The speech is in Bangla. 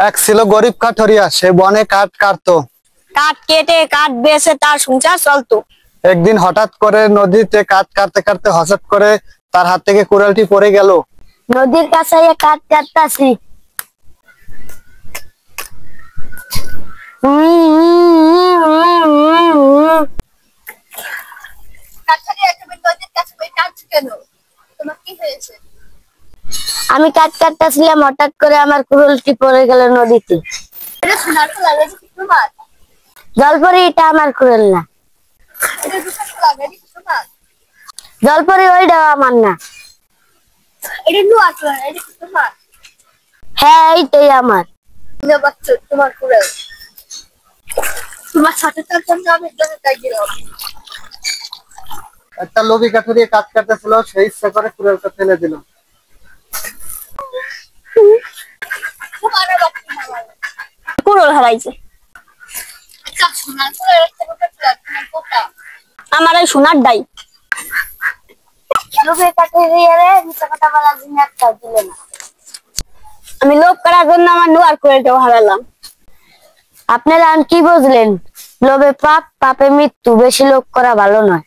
এক ছিল গরিব কাঠুরিয়া, সে বনে কাঠ কাটতো। কাঠ কেটে কাঠ বেচে তার সংসার চলতো। একদিন হঠাৎ করে নদীতে কাঠ কাটতে কাটতে হঠাৎ করে তার হাত থেকে কুড়ালটি পড়ে গেল। নদীর কাছে কাঠ কাটতাছি, আমি কাঠ কাটতেছিলাম, হঠাৎ করে আমার কুড়ালটি পড়ে গেল নদীতে। জলপরি, এটা আমার কুড়াল না। জলপরি ওইটাও আমার না। হ্যাঁ, এইটাই আমার। একটা লোভী কাঠুরিয়া কাঠ কাটতেছিল, সে ইচ্ছা করে কুড়ালটা ফেলে দিল। কুড়াল হারাইছে। আমার এই সোনার ডাই। আমি লোভ করার জন্য আমার নোয়ার কুড়ালটাও হারালাম। আপনারা কি বুঝলেন? লোভে পাপ, পাপে মৃত্যু। বেশি লোভ করা ভালো নয়।